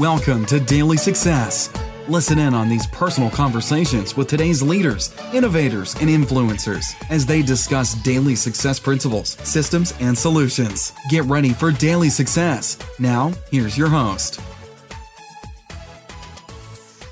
Welcome to Daily Success. Listen in on these personal conversations with today's leaders, innovators, and influencers as they discuss daily success principles, systems, and solutions. Get ready for Daily Success. Now, here's your host.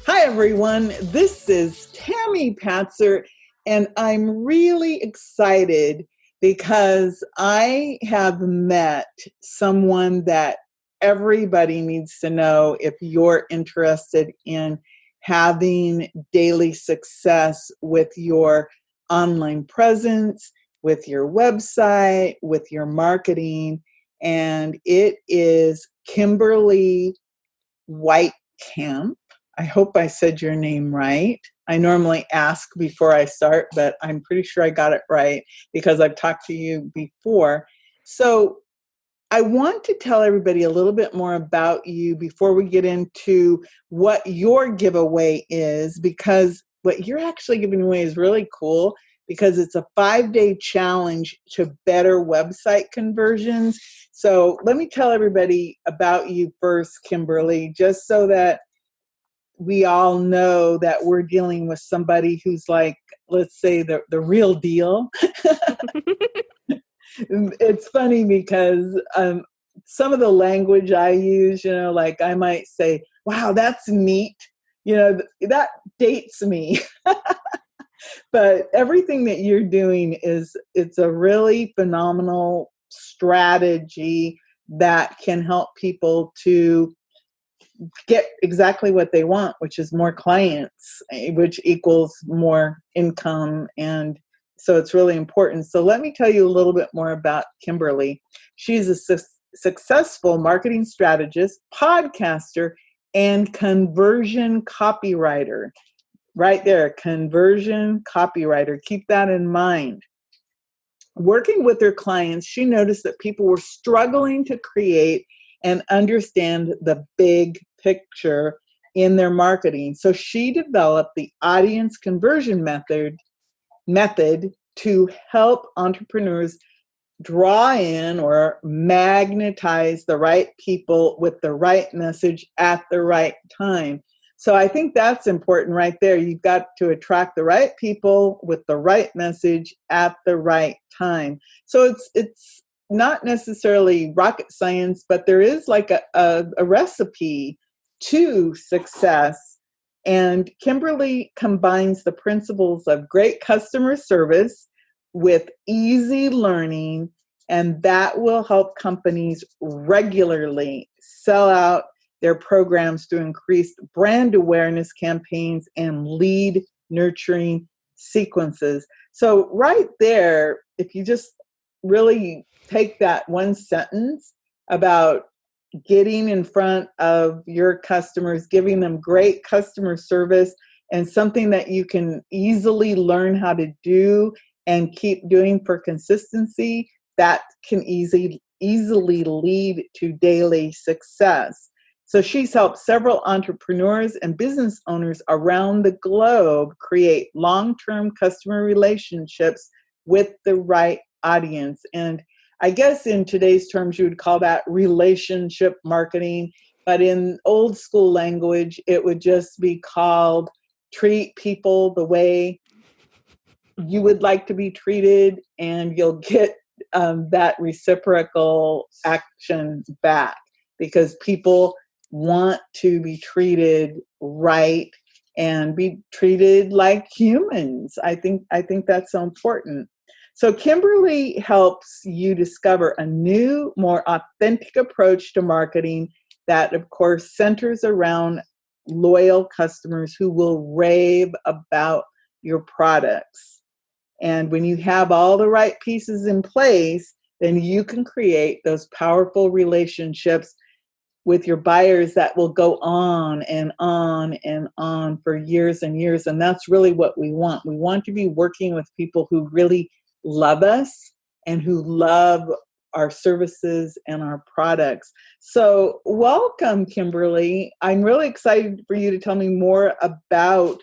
Hi, everyone. This is Tammy Patzer, and I'm really excited because I have met someone that everybody needs to know if you're interested in having daily success with your online presence, with your website, with your marketing. And it is Kimberly WEITKAMP. I hope I said your name right. I normally ask before I start, but I'm pretty sure I got it right because I've talked to you before. So I want to tell everybody a little bit more about you before we get into what your giveaway is, because what you're actually giving away is really cool because it's a 5-day challenge to better website conversions. So let me tell everybody about you first, Kimberly, just so that we all know that we're dealing with somebody who's like, let's say the real deal. It's funny because some of the language I use, like I might say, wow, that's neat. That dates me. But everything that you're doing it's a really phenomenal strategy that can help people to get exactly what they want, which is more clients, which equals more income. And so it's really important. So let me tell you a little bit more about Kimberly. She's a successful marketing strategist, podcaster, and conversion copywriter. Right there, conversion copywriter. Keep that in mind. Working with her clients, she noticed that people were struggling to create and understand the big picture in their marketing. So she developed the audience conversion method to help entrepreneurs draw in or magnetize the right people with the right message at the right time. So I think that's important right there. You've got to attract the right people with the right message at the right time. So it's not necessarily rocket science, but there is like a recipe to success. And Kimberly combines the principles of great customer service with easy learning, and that will help companies regularly sell out their programs to increase brand awareness campaigns and lead nurturing sequences. So right there, if you just really take that one sentence about getting in front of your customers, giving them great customer service, and something that you can easily learn how to do and keep doing for consistency, that can easily lead to daily success. So she's helped several entrepreneurs and business owners around the globe create long-term customer relationships with the right audience. And I guess in today's terms, you would call that relationship marketing, but in old school language, it would just be called treat people the way you would like to be treated, and you'll get that reciprocal action back because people want to be treated right and be treated like humans. I think that's so important. So Kimberly helps you discover a new, more authentic approach to marketing that, of course, centers around loyal customers who will rave about your products. And when you have all the right pieces in place, then you can create those powerful relationships with your buyers that will go on and on and on for years and years. And that's really what we want. We want to be working with people who really love us and who love our services and our products. So welcome, Kimberly. I'm really excited for you to tell me more about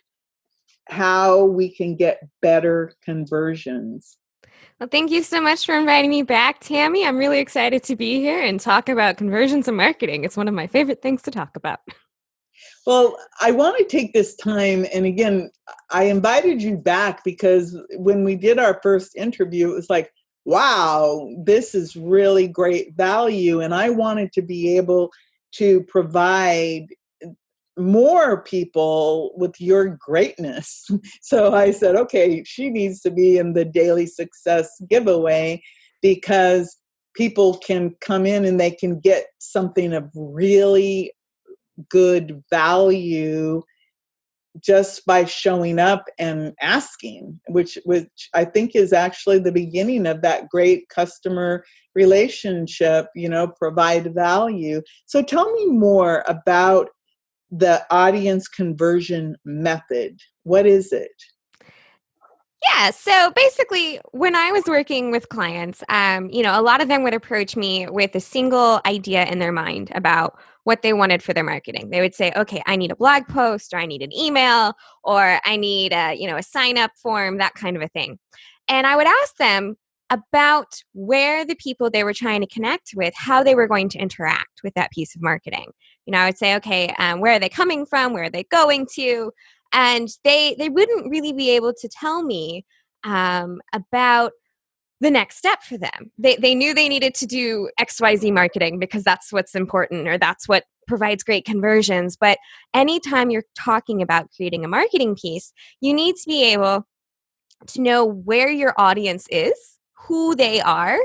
how we can get better conversions. Well, thank you so much for inviting me back, Tammy. I'm really excited to be here and talk about conversions and marketing. It's one of my favorite things to talk about. Well, I want to take this time, and again, I invited you back because when we did our first interview, it was like, wow, this is really great value. And I wanted to be able to provide more people with your greatness. So I said, okay, she needs to be in the daily success giveaway because people can come in and they can get something of really good value just by showing up and asking, which I think is actually the beginning of that great customer relationship, provide value. So tell me more about the audience conversion method. What is it? Yeah, so basically, when I was working with clients, a lot of them would approach me with a single idea in their mind about what they wanted for their marketing. They would say, "Okay, I need a blog post, or I need an email, or I need a sign up form, that kind of a thing." And I would ask them about where the people they were trying to connect with, how they were going to interact with that piece of marketing. I would say, "Okay, where are they coming from? Where are they going to?" And they wouldn't really be able to tell me about the next step for them. They knew they needed to do XYZ marketing because that's what's important or that's what provides great conversions. But anytime you're talking about creating a marketing piece, you need to be able to know where your audience is, who they are,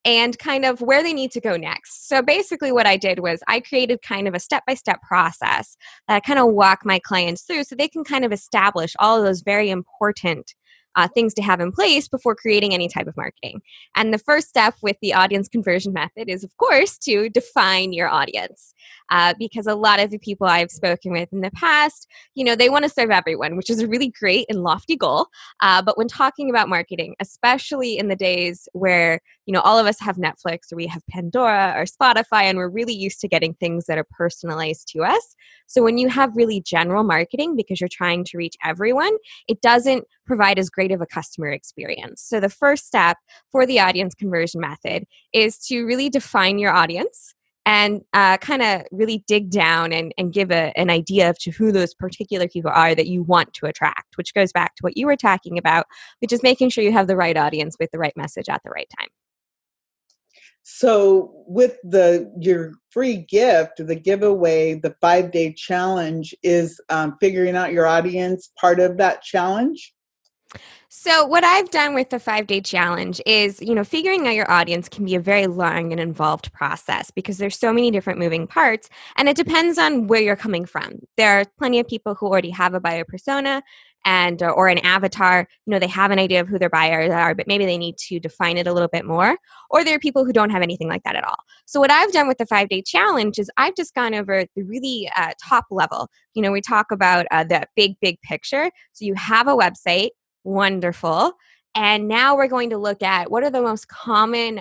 and kind of where they need to go next. So basically, what I did was I created kind of a step by step process that I kind of walk my clients through so they can kind of establish all of those very important things to have in place before creating any type of marketing. And the first step with the audience conversion method is, of course, to define your audience. Because a lot of the people I've spoken with in the past, they want to serve everyone, which is a really great and lofty goal. But when talking about marketing, especially in the days where all of us have Netflix or we have Pandora or Spotify, and we're really used to getting things that are personalized to us. So when you have really general marketing because you're trying to reach everyone, it doesn't provide as great of a customer experience. So the first step for the audience conversion method is to really define your audience and kind of really dig down and give an idea of to who those particular people are that you want to attract, which goes back to what you were talking about, which is making sure you have the right audience with the right message at the right time. So with your free gift, the giveaway, the 5-day challenge is figuring out your audience part of that challenge? So what I've done with the 5-day challenge is, figuring out your audience can be a very long and involved process because there's so many different moving parts and it depends on where you're coming from. There are plenty of people who already have a buyer persona and or an avatar, they have an idea of who their buyers are, but maybe they need to define it a little bit more. Or there are people who don't have anything like that at all. So what I've done with the 5-day challenge is I've just gone over the really top level. We talk about the big picture. So you have a website. Wonderful. And now we're going to look at what are the most common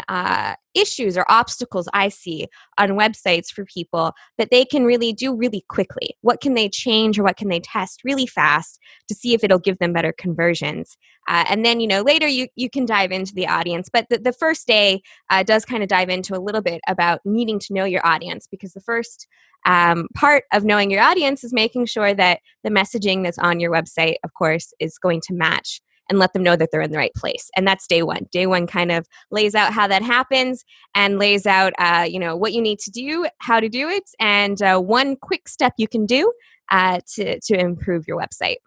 issues or obstacles I see on websites for people that they can really do really quickly. What can they change or what can they test really fast to see if it'll give them better conversions? And then, later you can dive into the audience. But the first day does kind of dive into a little bit about needing to know your audience because the first part of knowing your audience is making sure that the messaging that's on your website, of course, is going to match and let them know that they're in the right place. And that's day one. Day one kind of lays out how that happens and lays out, what you need to do, how to do it, and one quick step you can do to improve your website.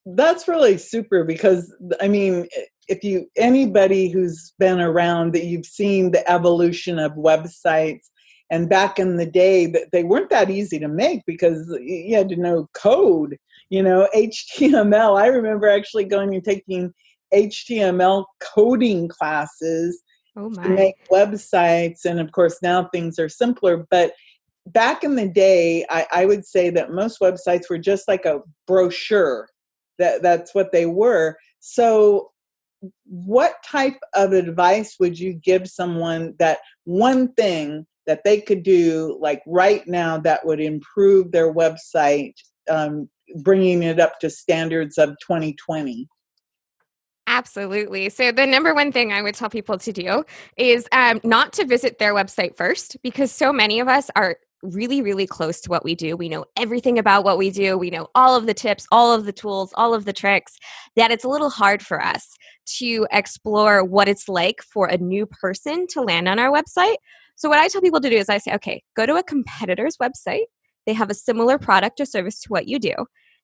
That's really super because if anybody who's been around that you've seen the evolution of websites, and back in the day that they weren't that easy to make because you had to know code, HTML. I remember actually going and taking HTML coding classes Oh to my. make websites, and of course now things are simpler, but back in the day, I would say that most websites were just like a brochure. That's what they were. So what type of advice would you give someone that one thing that they could do like right now that would improve their website, bringing it up to standards of 2020? Absolutely. So the number one thing I would tell people to do is not to visit their website first, because so many of us are really, really close to what we do. We know everything about what we do. We know all of the tips, all of the tools, all of the tricks, that it's a little hard for us to explore what it's like for a new person to land on our website. So what I tell people to do is I say, okay, go to a competitor's website. They have a similar product or service to what you do.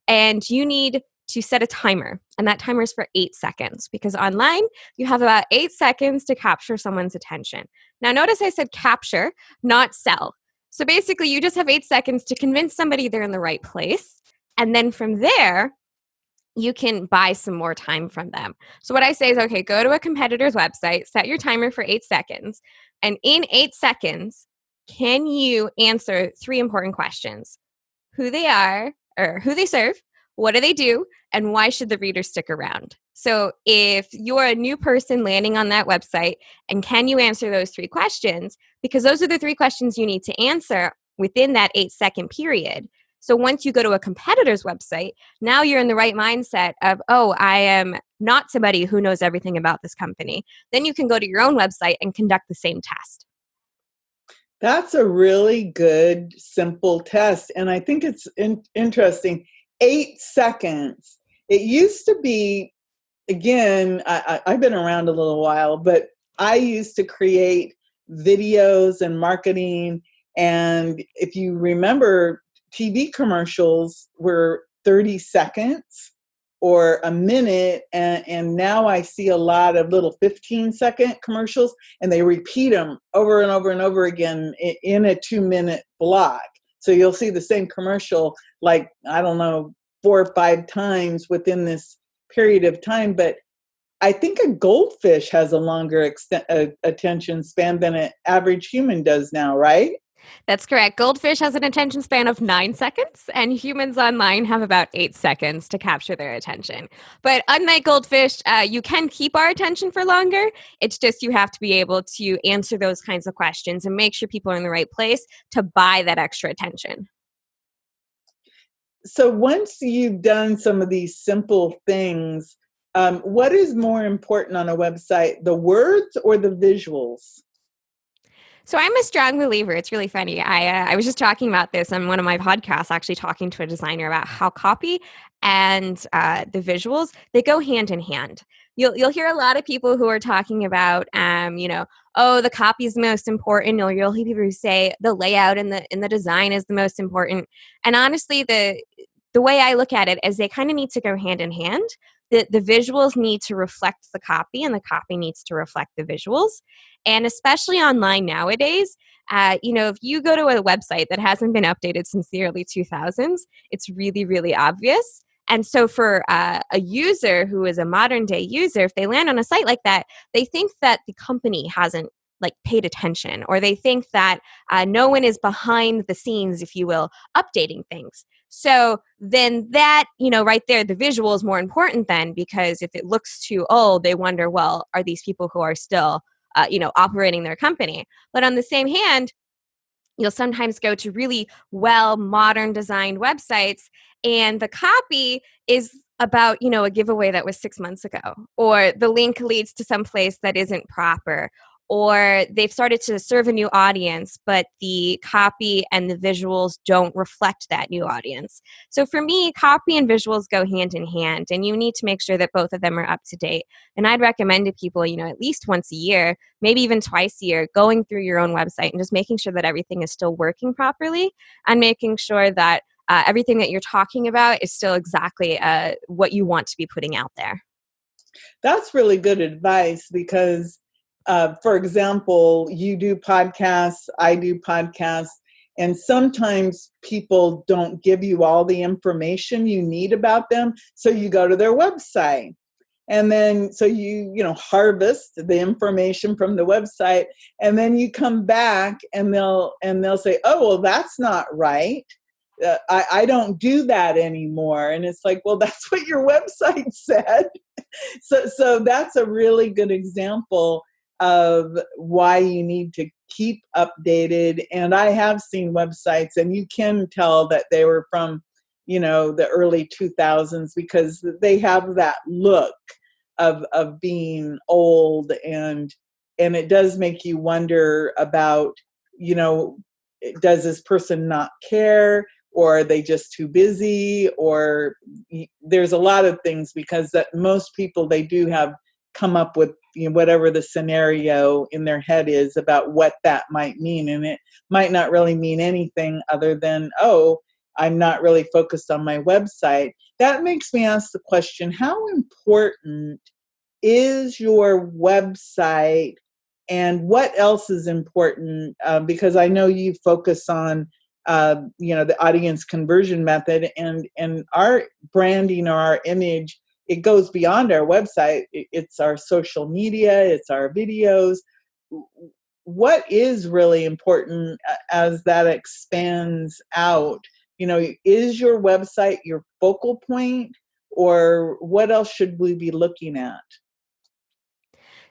And you need to set a timer, and that timer is for 8 seconds, because online you have about 8 seconds to capture someone's attention. Now, notice I said capture, not sell. So basically, you just have 8 seconds to convince somebody they're in the right place. And then from there, you can buy some more time from them. So what I say is, okay, go to a competitor's website, set your timer for 8 seconds. And in 8 seconds, can you answer 3 important questions? Who they are, or who they serve, what do they do, and why should the reader stick around? So if you're a new person landing on that website, and can you answer those 3 questions? Because those are the 3 questions you need to answer within that 8-second period. So once you go to a competitor's website, now you're in the right mindset of, oh, I am not somebody who knows everything about this company. Then you can go to your own website and conduct the same test. That's a really good, simple test. And I think it's interesting. 8 seconds. It used to be, again, I've been around a little while, but I used to create videos and marketing. And if you remember, TV commercials were 30 seconds or a minute. And now I see a lot of little 15-second commercials, and they repeat them over and over and over again in a 2-minute block. So you'll see the same commercial, like, I don't know, 4 or 5 times within this period of time. But I think a goldfish has a longer attention span than an average human does now, right? That's correct. Goldfish has an attention span of 9 seconds, and humans online have about 8 seconds to capture their attention. But unlike goldfish, you can keep our attention for longer. It's just you have to be able to answer those kinds of questions and make sure people are in the right place to buy that extra attention. So once you've done some of these simple things, what is more important on a website, the words or the visuals? So I'm a strong believer. It's really funny. I was just talking about this on one of my podcasts, actually talking to a designer about how copy and the visuals, they go hand in hand. You'll hear a lot of people who are talking about, oh, the copy is the most important, or you'll hear people who say the layout and the design is the most important. And honestly, the way I look at it is they kind of need to go hand in hand. The visuals need to reflect the copy, and the copy needs to reflect the visuals. And especially online nowadays, if you go to a website that hasn't been updated since the early 2000s, it's really, really obvious. And so for a user who is a modern day user, if they land on a site like that, they think that the company hasn't paid attention, or they think that no one is behind the scenes, if you will, updating things. So then that, right there, the visual is more important then, because if it looks too old, they wonder, well, are these people who are still, operating their company? But on the same hand, you'll sometimes go to really well modern designed websites, and the copy is about, a giveaway that was 6 months ago, or the link leads to some place that isn't proper, or they've started to serve a new audience, but the copy and the visuals don't reflect that new audience. So for me, copy and visuals go hand in hand, and you need to make sure that both of them are up to date. And I'd recommend to people, at least once a year, maybe even twice a year, going through your own website and just making sure that everything is still working properly, and making sure that everything that you're talking about is still exactly what you want to be putting out there. That's really good advice because, for example, you do podcasts, I do podcasts, and sometimes people don't give you all the information you need about them. So you go to their website. And then, so you harvest the information from the website, and then you come back and they'll say, oh, well, that's not right. I don't do that anymore. And it's like, well, that's what your website said. So that's a really good example of why you need to keep updated. And I have seen websites, and you can tell that they were from, the early 2000s, because they have that look. of being old, and it does make you wonder about, you know, does this person not care, or are they just too busy, or there's a lot of things, because that most people, they do have come up with, you know, whatever the scenario in their head is about what that might mean, and it might not really mean anything other than, oh, I'm not really focused on my website. That makes me ask the question, how important is your website, and what else is important? Because I know you focus on, you know, the audience conversion method, and our branding or our image, it goes beyond our website. It's our social media, it's our videos. What is really important as that expands out? You know, is your website your focal point, or what else should we be looking at?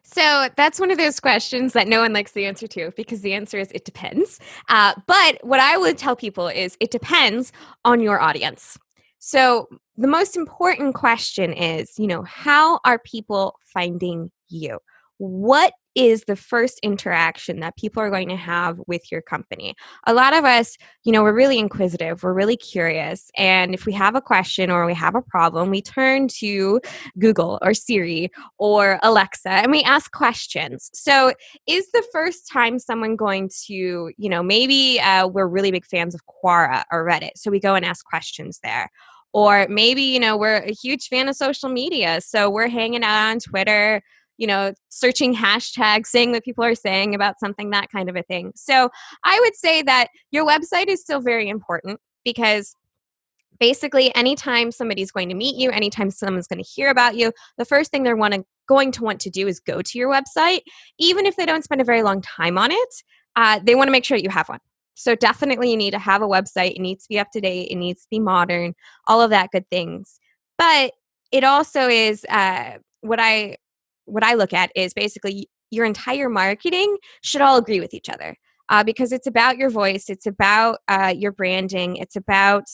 So that's one of those questions that no one likes the answer to, because the answer is it depends. But what I would tell people is it depends on your audience. So the most important question is, you know, how are people finding you? What is the first interaction that people are going to have with your company? A lot of us, you know, we're really inquisitive, we're really curious. And if we have a question or we have a problem, we turn to Google or Siri or Alexa, and we ask questions. So is the first time someone going to, you know, maybe we're really big fans of Quora or Reddit, so we go and ask questions there. Or maybe, you know, we're a huge fan of social media, so we're hanging out on Twitter, you know, searching hashtags, saying what people are saying about something, that kind of a thing. So I would say that your website is still very important, because basically anytime somebody's going to meet you, anytime someone's going to hear about you, the first thing they're going to want to do is go to your website. Even if they don't spend a very long time on it, they want to make sure you have one. So definitely you need to have a website. It needs to be up to date. It needs to be modern, all of that good things. But it also is what I look at is basically your entire marketing should all agree with each other, because it's about your voice, it's about your branding, it's about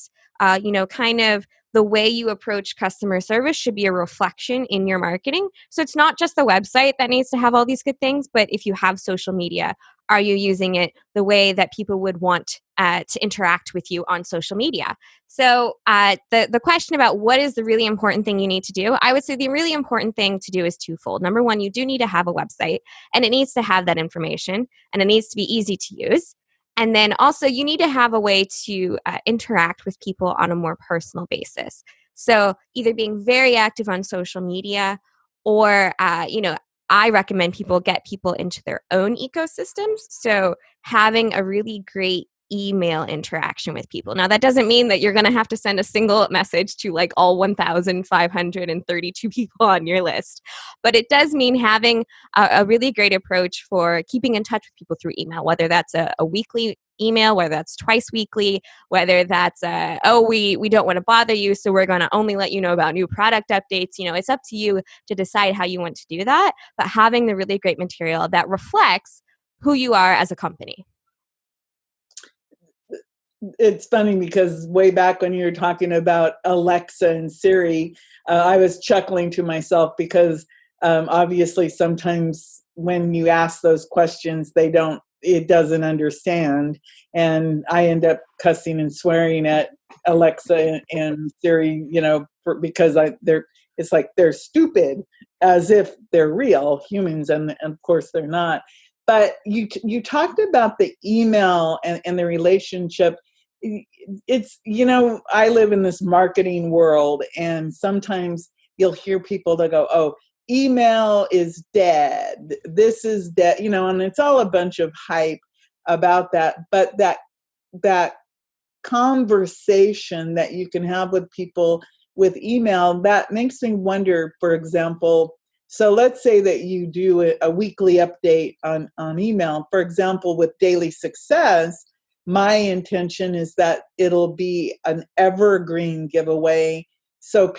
you know, kind of the way you approach customer service should be a reflection in your marketing. So it's not just the website that needs to have all these good things, but if you have social media, are you using it the way that people would want to interact with you on social media? So the question about what is the really important thing you need to do, I would say the really important thing to do is twofold. Number one, you do need to have a website, and it needs to have that information, and it needs to be easy to use. And then also you need to have a way to interact with people on a more personal basis. So either being very active on social media, or, you know, I recommend people get people into their own ecosystems. So having a really great email interaction with people. Now, that doesn't mean that you're going to have to send a single message to like all 1,532 people on your list, but it does mean having a really great approach for keeping in touch with people through email, whether that's a weekly email, whether that's twice weekly, whether that's we don't want to bother you, so we're going to only let you know about new product updates. You know, it's up to you to decide how you want to do that, but having the really great material that reflects who you are as a company. It's funny because way back when you were talking about Alexa and Siri, I was chuckling to myself because obviously sometimes when you ask those questions, it doesn't understand. And I end up cussing and swearing at Alexa and Siri, you know, because it's like they're stupid, as if they're real humans, and of course they're not. But you talked about the email and the relationship. It's, you know, I live in this marketing world, and sometimes you'll hear people that go, oh, email is dead, this is dead, you know, and it's all a bunch of hype about that. But that conversation that you can have with people with email, that makes me wonder, for example, so let's say that you do a weekly update on email. For example, with Daily Success, my intention is that it'll be an evergreen giveaway. So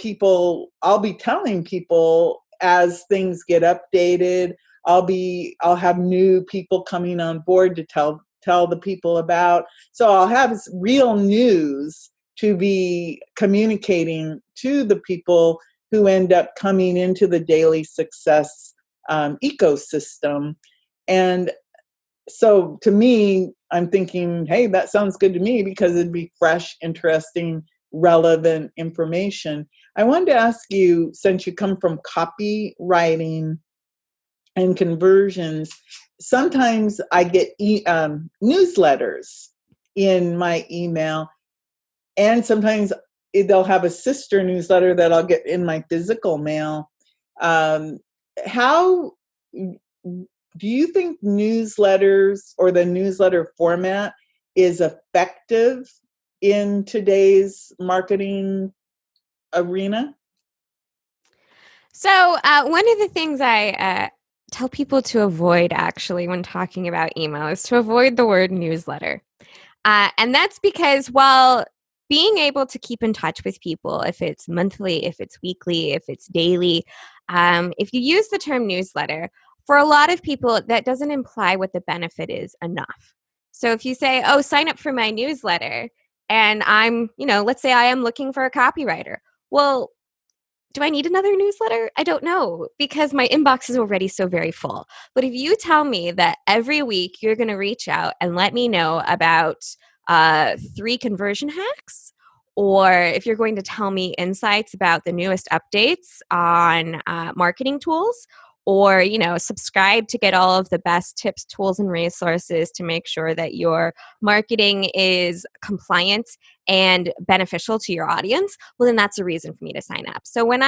I'll be telling people as things get updated. I'll have new people coming on board to tell the people about. So I'll have real news to be communicating to the people who end up coming into the daily success ecosystem. And so to me, I'm thinking, hey, that sounds good to me because it'd be fresh, interesting, relevant information. I wanted to ask you, since you come from copywriting and conversions, sometimes I get newsletters in my email, and sometimes they'll have a sister newsletter that I'll get in my physical mail. How do you think newsletters or the newsletter format is effective in today's marketing arena? So one of the things I tell people to avoid actually when talking about email is to avoid the word newsletter. And that's because while being able to keep in touch with people, if it's monthly, if it's weekly, if it's daily, if you use the term newsletter, for a lot of people, that doesn't imply what the benefit is enough. So if you say, oh, sign up for my newsletter, and I'm, let's say I am looking for a copywriter. Well, do I need another newsletter? I don't know, because my inbox is already so very full. But if you tell me that every week you're going to reach out and let me know about 3 conversion hacks, or if you're going to tell me insights about the newest updates on marketing tools, or subscribe to get all of the best tips, tools, and resources to make sure that your marketing is compliant and beneficial to your audience, well, then that's a reason for me to sign up. So when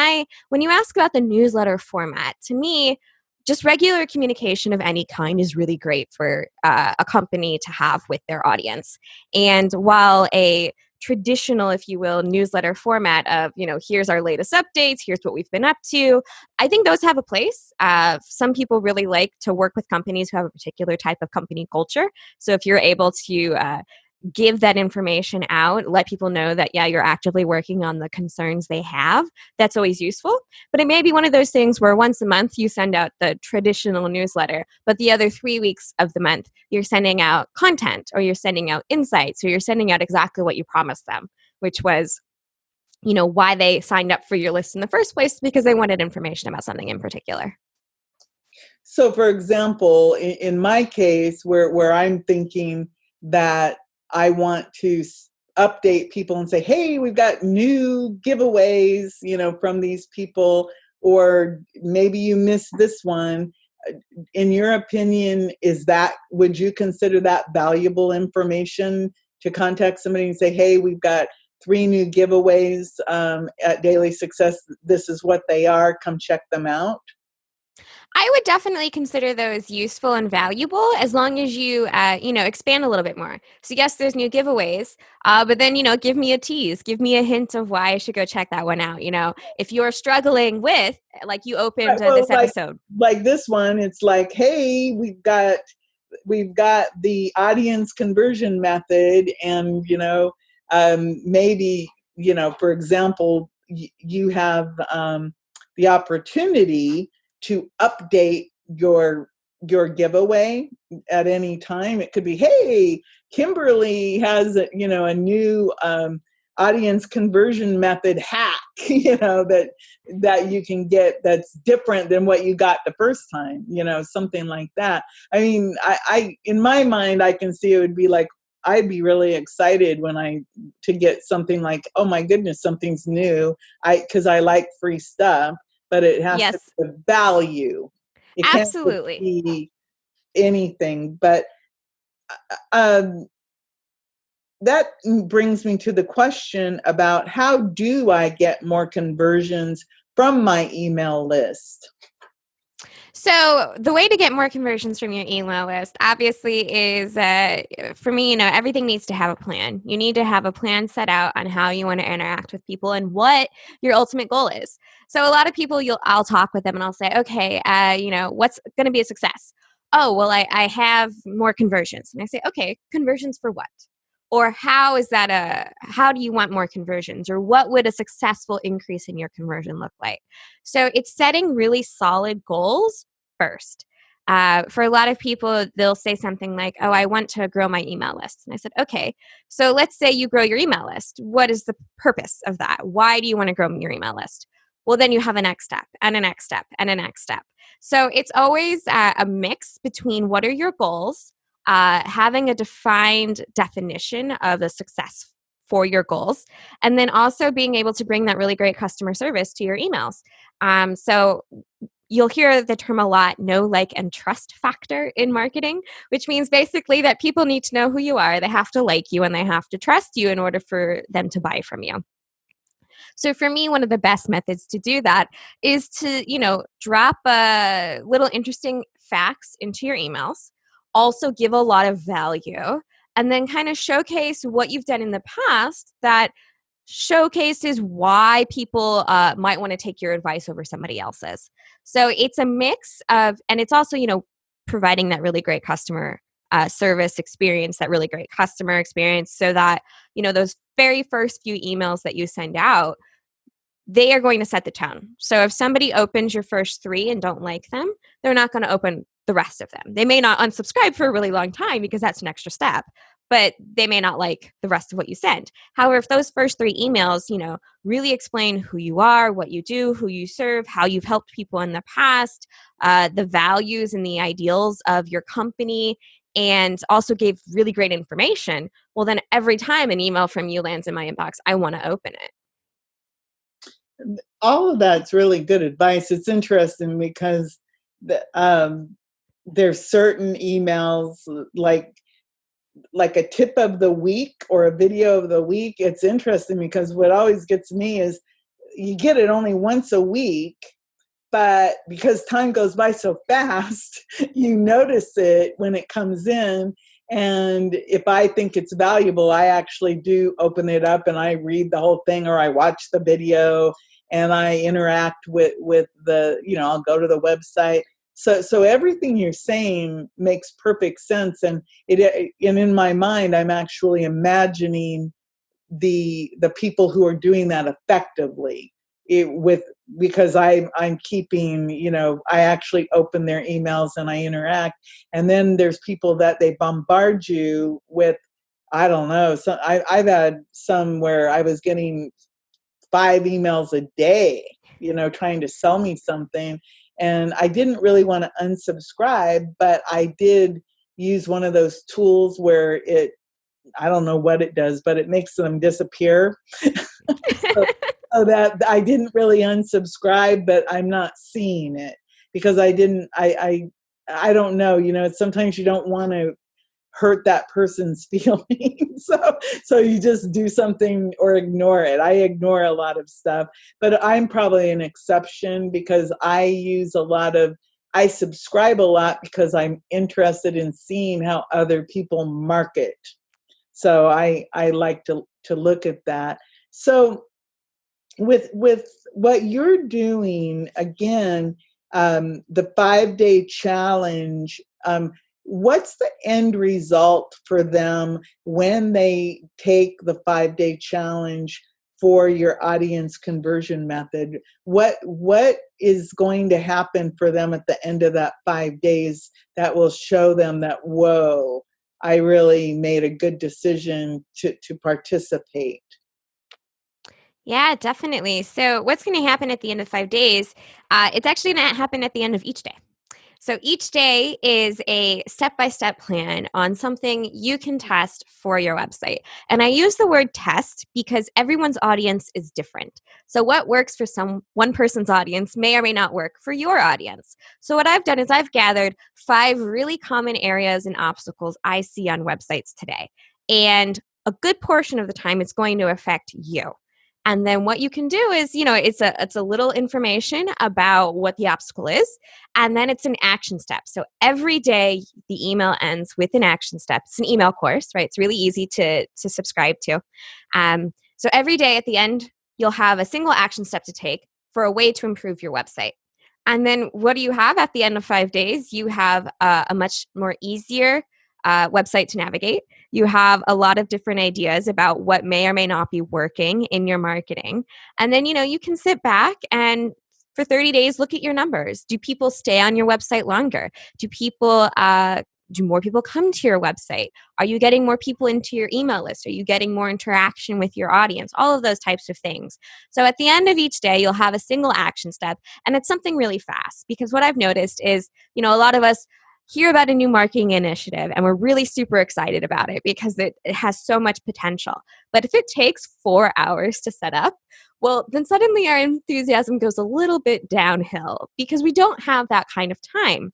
you ask about the newsletter format, to me, just regular communication of any kind is really great for a company to have with their audience. And while a traditional, if you will, newsletter format of, here's our latest updates, here's what we've been up to, I think those have a place. Some people really like to work with companies who have a particular type of company culture. So if you're able to give that information out, let people know that, yeah, you're actively working on the concerns they have, that's always useful. But it may be one of those things where once a month you send out the traditional newsletter, but the other 3 weeks of the month you're sending out content, or you're sending out insights, or you're sending out exactly what you promised them, which was why they signed up for your list in the first place, because they wanted information about something in particular. So for example, in my case, where I'm thinking that I want to update people and say, hey, we've got new giveaways, from these people, or maybe you missed this one. In your opinion, would you consider that valuable information to contact somebody and say, hey, we've got 3 new giveaways at Daily Success. This is what they are. Come check them out. I would definitely consider those useful and valuable as long as you, expand a little bit more. So yes, there's new giveaways, but then, give me a tease, give me a hint of why I should go check that one out. If you're struggling with, like you opened this episode. Like this one, it's like, hey, we've got the audience conversion method, and, maybe, for example, you have the opportunity to update your giveaway at any time. It could be, hey, Kimberly has a new audience conversion method hack, that you can get that's different than what you got the first time, something like that. I mean, I in my mind, I can see it would be like, I'd be really excited to get something like, oh my goodness, something's new. Because I like free stuff, but it has to be of value. It Absolutely. Can't be anything. But that brings me to the question about, how do I get more conversions from my email list? So the way to get more conversions from your email list, obviously, is for me, everything needs to have a plan. You need to have a plan set out on how you want to interact with people and what your ultimate goal is. So a lot of people, I'll talk with them and I'll say, okay, what's going to be a success? Oh, well, I have more conversions. And I say, okay, conversions for what? Or how do you want more conversions? Or what would a successful increase in your conversion look like? So it's setting really solid goals first. For a lot of people, they'll say something like, oh, I want to grow my email list. And I said, okay, so let's say you grow your email list. What is the purpose of that? Why do you want to grow your email list? well, then you have a next step and a next step and a next step. So it's always a mix between what are your goals, having a defined definition of the success for your goals, and then also being able to bring that really great customer service to your emails. So you'll hear the term a lot, know, like, and trust factor in marketing, which means basically that people need to know who you are. They have to like you and they have to trust you in order for them to buy from you. So for me, one of the best methods to do that is to, drop little interesting facts into your emails, also give a lot of value, and then kind of showcase what you've done in the past that showcases why people might want to take your advice over somebody else's. So it's a mix of, and it's also, providing that really great customer service experience, that really great customer experience, so that, those very first few emails that you send out, they are going to set the tone. So if somebody opens your first 3 and don't like them, they're not going to open the rest of them. They may not unsubscribe for a really long time because that's an extra step, but they may not like the rest of what you send. However, if those first 3 emails, really explain who you are, what you do, who you serve, how you've helped people in the past, the values and the ideals of your company, and also gave really great information, well, then every time an email from you lands in my inbox, I want to open it. All of that's really good advice. It's interesting because there's certain emails like a tip of the week or a video of the week. It's interesting because what always gets me is you get it only once a week, but because time goes by so fast, you notice it when it comes in. And if I think it's valuable, I actually do open it up and I read the whole thing, or I watch the video and I interact with the, I'll go to the website. So everything you're saying makes perfect sense. And in my mind, I'm actually imagining the people who are doing that effectively because I'm keeping, I actually open their emails and I interact. And then there's people that they bombard you with, I don't know. So I've had some where I was getting 5 emails a day, trying to sell me something. And I didn't really want to unsubscribe, but I did use one of those tools where I don't know what it does, but it makes them disappear. so that I didn't really unsubscribe, but I'm not seeing it because I don't know, sometimes you don't want to hurt that person's feelings. So you just do something or ignore it. I ignore a lot of stuff, but I'm probably an exception because I subscribe a lot because I'm interested in seeing how other people market. So I like to look at that. So with what you're doing, again, the 5-day challenge, what's the end result for them when they take the 5-day challenge for your audience conversion method? What is going to happen for them at the end of that 5 days that will show them that, whoa, I really made a good decision to participate? Yeah, definitely. So what's going to happen at the end of 5 days? It's actually going to happen at the end of each day. So each day is a step-by-step plan on something you can test for your website. And I use the word test because everyone's audience is different. So what works for one person's audience may or may not work for your audience. So what I've done is I've gathered 5 really common areas and obstacles I see on websites today. And a good portion of the time it's going to affect you. And then what you can do is, it's a little information about what the obstacle is, and then it's an action step. So every day the email ends with an action step. It's an email course, right? It's really easy to subscribe to. So every day at the end, you'll have a single action step to take for a way to improve your website. And then what do you have at the end of 5 days? You have a much more easier website to navigate. You have a lot of different ideas about what may or may not be working in your marketing. And then, you can sit back and for 30 days, look at your numbers. Do people stay on your website longer? Do people Do more people come to your website? Are you getting more people into your email list? Are you getting more interaction with your audience? All of those types of things. So at the end of each day, you'll have a single action step, and it's something really fast, because what I've noticed is, a lot of us hear about a new marketing initiative and we're really super excited about it because it has so much potential. But if it takes 4 hours to set up, well, then suddenly our enthusiasm goes a little bit downhill because we don't have that kind of time.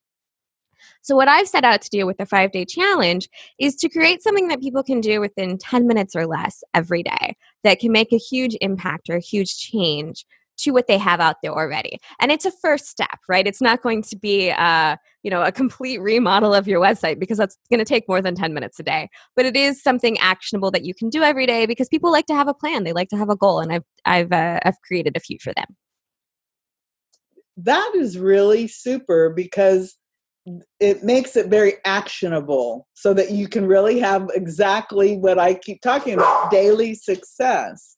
So what I've set out to do with the 5-day challenge is to create something that people can do within 10 minutes or less every day that can make a huge impact or a huge change to what they have out there already. And it's a first step, right? It's not going to be a complete remodel of your website, because that's going to take more than 10 minutes a day. But it is something actionable that you can do every day, because people like to have a plan. They like to have a goal, and I've created a few for them. That is really super, because it makes it very actionable so that you can really have exactly what I keep talking about, daily success.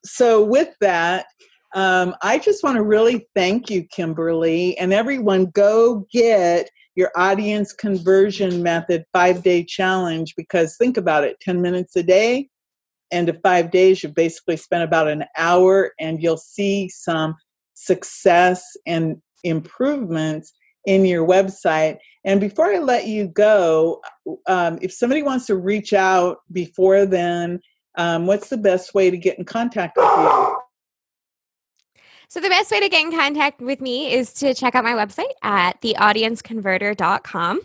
So with that, I just want to really thank you, Kimberly, and everyone. Go get your audience conversion method 5-day challenge, because think about it, 10 minutes a day, end of 5 days, you basically spent about an hour, and you'll see some success and improvements in your website. And before I let you go, if somebody wants to reach out before then, what's the best way to get in contact with you? So the best way to get in contact with me is to check out my website at theaudienceconverter.com.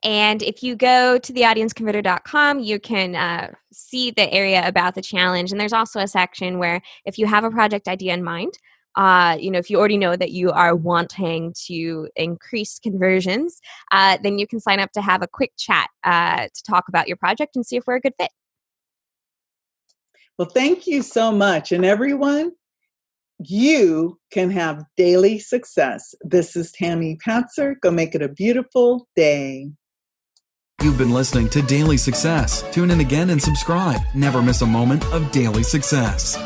And if you go to theaudienceconverter.com, you can see the area about the challenge. And there's also a section where if you have a project idea in mind, if you already know that you are wanting to increase conversions, then you can sign up to have a quick chat to talk about your project and see if we're a good fit. Well, thank you so much. And everyone, you can have daily success. This is Tammy Patzer. Go make it a beautiful day. You've been listening to Daily Success. Tune in again and subscribe. Never miss a moment of daily success.